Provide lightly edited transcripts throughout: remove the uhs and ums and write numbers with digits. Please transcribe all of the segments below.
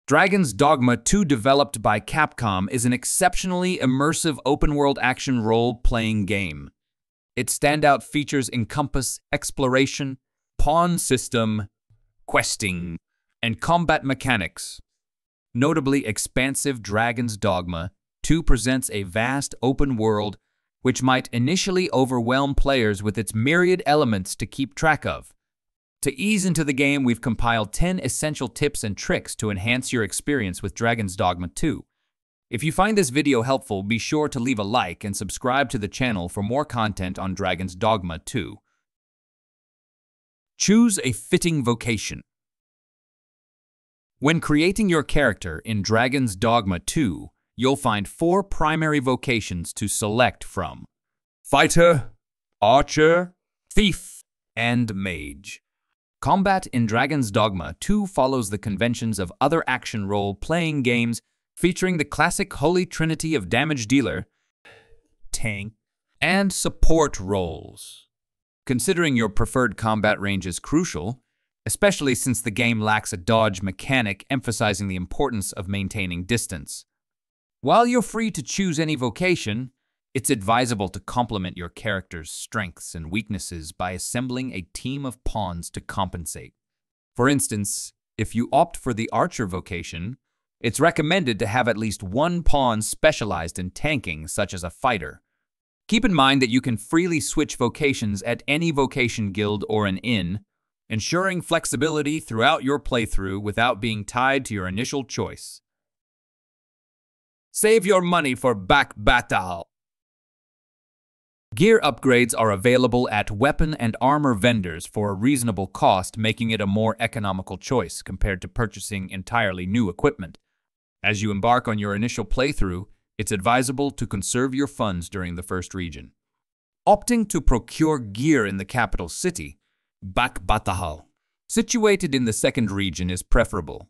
Dragon's Dogma 2, developed by Capcom, is an exceptionally immersive open-world action role-playing game. Its standout features encompass exploration, pawn system, questing, and combat mechanics. Notably expansive, Dragon's Dogma 2 presents a vast open world which might initially overwhelm players with its myriad elements to keep track of. To ease into the game, we've compiled 10 essential tips and tricks to enhance your experience with Dragon's Dogma 2. If you find this video helpful, be sure to leave a like and subscribe to the channel for more content on Dragon's Dogma 2. Choose a fitting vocation. When creating your character in Dragon's Dogma 2, you'll find 4 primary vocations to select from: Fighter, Archer, Thief, and Mage. Combat in Dragon's Dogma 2 follows the conventions of other action role-playing games, featuring the classic holy trinity of damage dealer, tank, and support roles. Considering your preferred combat range is crucial, especially since the game lacks a dodge mechanic emphasizing the importance of maintaining distance. While you're free to choose any vocation, it's advisable to complement your character's strengths and weaknesses by assembling a team of pawns to compensate. For instance, if you opt for the Archer vocation, it's recommended to have at least one pawn specialized in tanking, such as a fighter. Keep in mind that you can freely switch vocations at any vocation guild or an inn, ensuring flexibility throughout your playthrough without being tied to your initial choice. Save your money for back battle. Gear upgrades are available at weapon and armor vendors for a reasonable cost, making it a more economical choice compared to purchasing entirely new equipment. As you embark on your initial playthrough, it's advisable to conserve your funds during the first region. Opting to procure gear in the capital city, Batahal, situated in the second region, is preferable.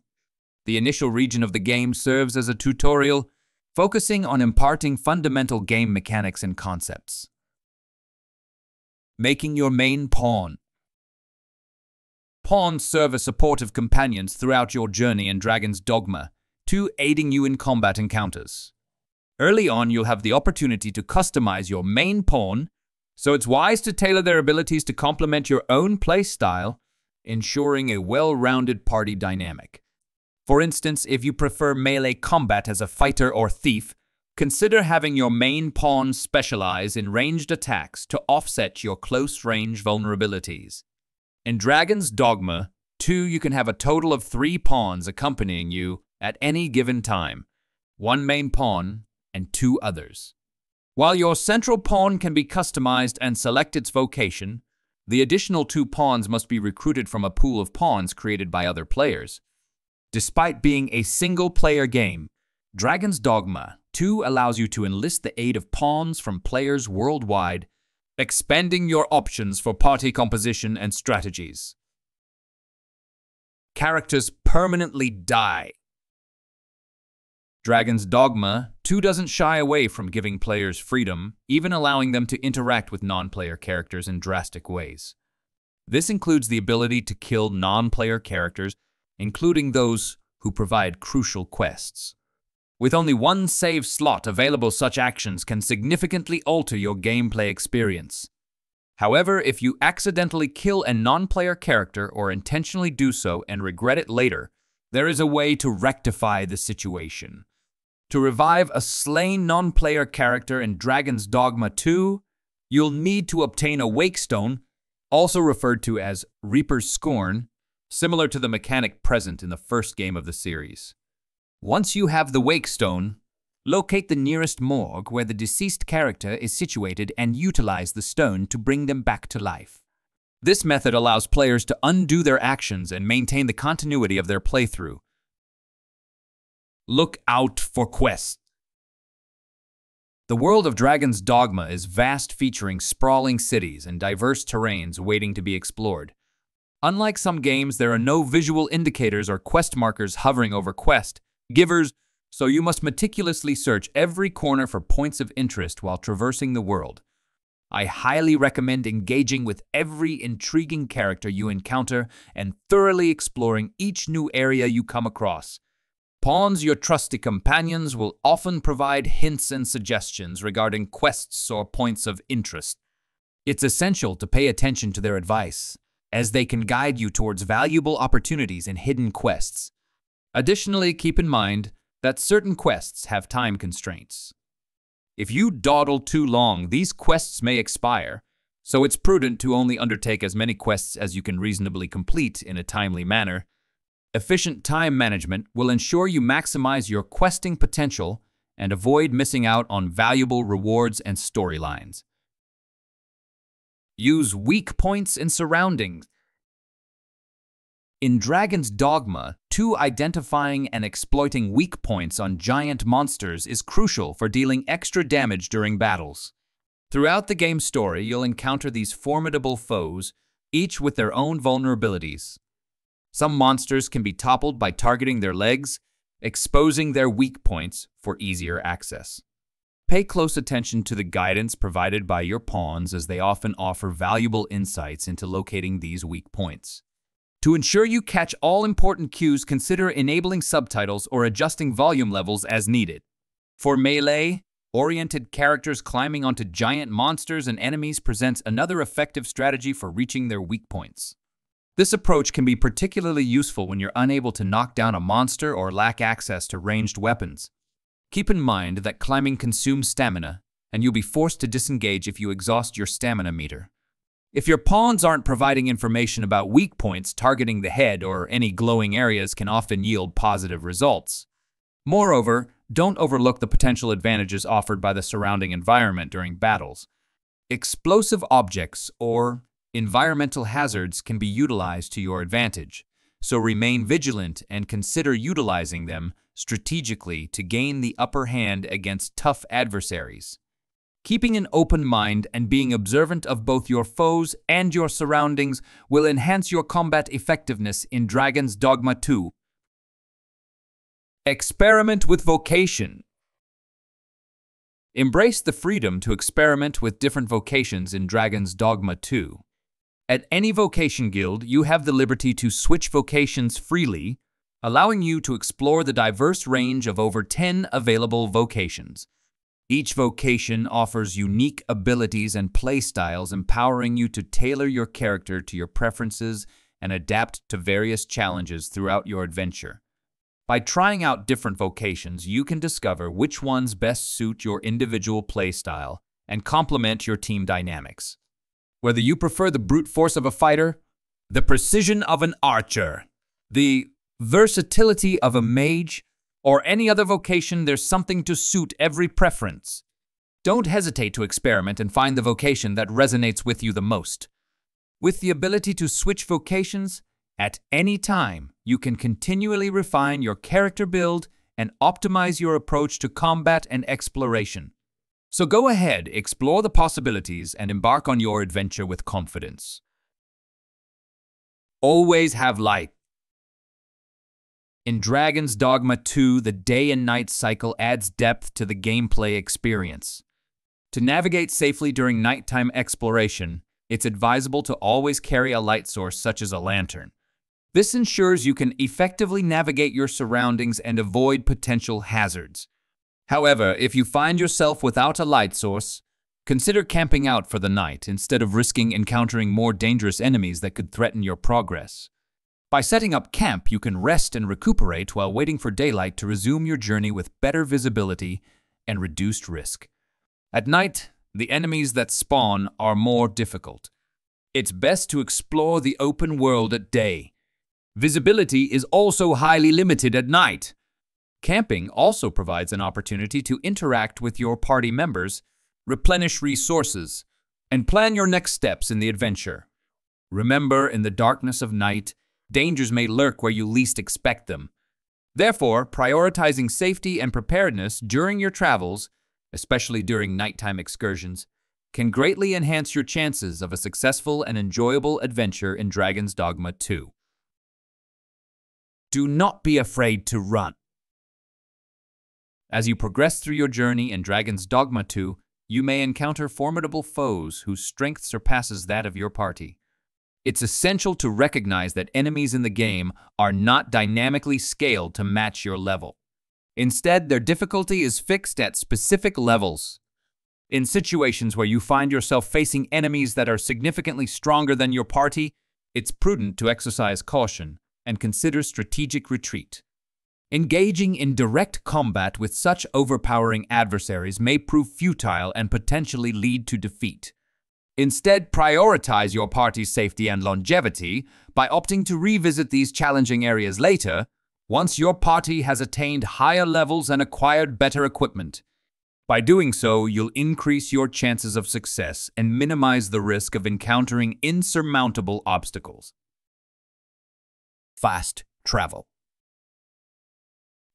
The initial region of the game serves as a tutorial, focusing on imparting fundamental game mechanics and concepts. Making your main pawn. Pawns serve as supportive companions throughout your journey in Dragon's Dogma 2, aiding you in combat encounters. Early on, you'll have the opportunity to customize your main pawn, so it's wise to tailor their abilities to complement your own playstyle, ensuring a well-rounded party dynamic. For instance, if you prefer melee combat as a fighter or thief, consider having your main pawn specialize in ranged attacks to offset your close-range vulnerabilities. In Dragon's Dogma 2, you can have a total of 3 pawns accompanying you at any given time, 1 main pawn and 2 others. While your central pawn can be customized and select its vocation, the additional 2 pawns must be recruited from a pool of pawns created by other players. Despite being a single-player game, Dragon's Dogma 2 allows you to enlist the aid of pawns from players worldwide, expanding your options for party composition and strategies. Characters permanently die. Dragon's Dogma 2 doesn't shy away from giving players freedom, even allowing them to interact with non-player characters in drastic ways. This includes the ability to kill non-player characters, including those who provide crucial quests. With only 1 save slot available, such actions can significantly alter your gameplay experience. However, if you accidentally kill a non-player character or intentionally do so and regret it later, there is a way to rectify the situation. To revive a slain non-player character in Dragon's Dogma 2, you'll need to obtain a Wake Stone, also referred to as Reaper's Scorn, similar to the mechanic present in the first game of the series. Once you have the Wake Stone, locate the nearest morgue where the deceased character is situated and utilize the stone to bring them back to life. This method allows players to undo their actions and maintain the continuity of their playthrough. Look out for quests. The world of Dragon's Dogma is vast, featuring sprawling cities and diverse terrains waiting to be explored. Unlike some games, there are no visual indicators or quest markers hovering over quest givers, so you must meticulously search every corner for points of interest while traversing the world. I highly recommend engaging with every intriguing character you encounter and thoroughly exploring each new area you come across. Pawns, your trusty companions, will often provide hints and suggestions regarding quests or points of interest. It's essential to pay attention to their advice, as they can guide you towards valuable opportunities in hidden quests. Additionally, keep in mind that certain quests have time constraints. If you dawdle too long, these quests may expire, so it's prudent to only undertake as many quests as you can reasonably complete in a timely manner. Efficient time management will ensure you maximize your questing potential and avoid missing out on valuable rewards and storylines. Use weak points in surroundings. In Dragon's Dogma, identifying and exploiting weak points on giant monsters is crucial for dealing extra damage during battles. Throughout the game's story, you'll encounter these formidable foes, each with their own vulnerabilities. Some monsters can be toppled by targeting their legs, exposing their weak points for easier access. Pay close attention to the guidance provided by your pawns, as they often offer valuable insights into locating these weak points. To ensure you catch all important cues, consider enabling subtitles or adjusting volume levels as needed. For melee-oriented characters, climbing onto giant monsters and enemies presents another effective strategy for reaching their weak points. This approach can be particularly useful when you're unable to knock down a monster or lack access to ranged weapons. Keep in mind that climbing consumes stamina, and you'll be forced to disengage if you exhaust your stamina meter. If your pawns aren't providing information about weak points, targeting the head or any glowing areas can often yield positive results. Moreover, don't overlook the potential advantages offered by the surrounding environment during battles. Explosive objects or environmental hazards can be utilized to your advantage, so remain vigilant and consider utilizing them strategically to gain the upper hand against tough adversaries. Keeping an open mind and being observant of both your foes and your surroundings will enhance your combat effectiveness in Dragon's Dogma 2. Experiment with vocation. Embrace the freedom to experiment with different vocations in Dragon's Dogma 2. At any vocation guild, you have the liberty to switch vocations freely, allowing you to explore the diverse range of over 10 available vocations. Each vocation offers unique abilities and playstyles, empowering you to tailor your character to your preferences and adapt to various challenges throughout your adventure. By trying out different vocations, you can discover which ones best suit your individual playstyle and complement your team dynamics. Whether you prefer the brute force of a fighter, the precision of an archer, the versatility of a mage, or any other vocation, there's something to suit every preference. Don't hesitate to experiment and find the vocation that resonates with you the most. With the ability to switch vocations at any time, you can continually refine your character build and optimize your approach to combat and exploration. So go ahead, explore the possibilities, and embark on your adventure with confidence. Always have light. In Dragon's Dogma 2, the day and night cycle adds depth to the gameplay experience. To navigate safely during nighttime exploration, it's advisable to always carry a light source such as a lantern. This ensures you can effectively navigate your surroundings and avoid potential hazards. However, if you find yourself without a light source, consider camping out for the night instead of risking encountering more dangerous enemies that could threaten your progress. By setting up camp, you can rest and recuperate while waiting for daylight to resume your journey with better visibility and reduced risk. At night, the enemies that spawn are more difficult. It's best to explore the open world at day. Visibility is also highly limited at night. Camping also provides an opportunity to interact with your party members, replenish resources, and plan your next steps in the adventure. Remember, in the darkness of night, dangers may lurk where you least expect them. Therefore, prioritizing safety and preparedness during your travels, especially during nighttime excursions, can greatly enhance your chances of a successful and enjoyable adventure in Dragon's Dogma 2. Do not be afraid to run. As you progress through your journey in Dragon's Dogma 2, you may encounter formidable foes whose strength surpasses that of your party. It's essential to recognize that enemies in the game are not dynamically scaled to match your level. Instead, their difficulty is fixed at specific levels. In situations where you find yourself facing enemies that are significantly stronger than your party, it's prudent to exercise caution and consider strategic retreat. Engaging in direct combat with such overpowering adversaries may prove futile and potentially lead to defeat. Instead, prioritize your party's safety and longevity by opting to revisit these challenging areas later, once your party has attained higher levels and acquired better equipment. By doing so, you'll increase your chances of success and minimize the risk of encountering insurmountable obstacles. Fast travel.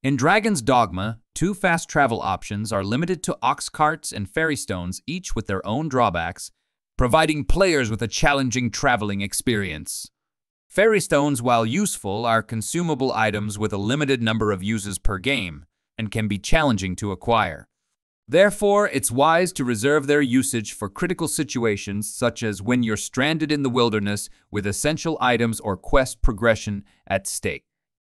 In Dragon's Dogma, 2 fast travel options are limited to ox carts and ferry stones, each with their own drawbacks, providing players with a challenging traveling experience. Ferry stones, while useful, are consumable items with a limited number of uses per game and can be challenging to acquire. Therefore, it's wise to reserve their usage for critical situations such as when you're stranded in the wilderness with essential items or quest progression at stake.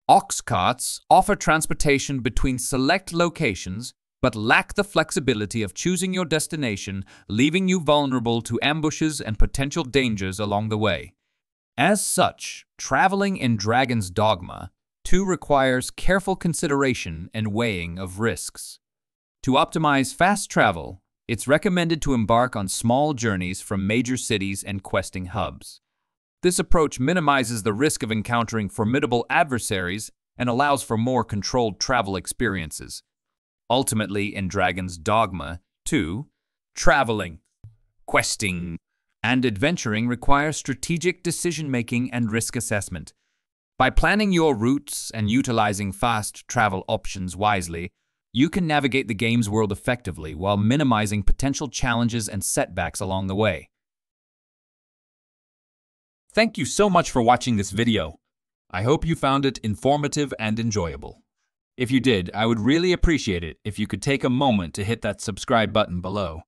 Ox carts offer transportation between select locations but lack the flexibility of choosing your destination, leaving you vulnerable to ambushes and potential dangers along the way. As such, traveling in Dragon's Dogma 2 requires careful consideration and weighing of risks. To optimize fast travel, it's recommended to embark on small journeys from major cities and questing hubs. This approach minimizes the risk of encountering formidable adversaries and allows for more controlled travel experiences. Ultimately, in Dragon's Dogma 2, traveling, questing, and adventuring require strategic decision-making and risk assessment. By planning your routes and utilizing fast travel options wisely, you can navigate the game's world effectively while minimizing potential challenges and setbacks along the way. Thank you so much for watching this video. I hope you found it informative and enjoyable. If you did, I would really appreciate it if you could take a moment to hit that subscribe button below.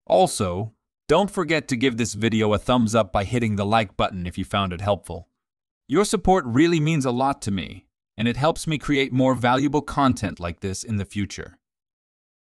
Also, don't forget to give this video a thumbs up by hitting the like button if you found it helpful. Your support really means a lot to me, and it helps me create more valuable content like this in the future.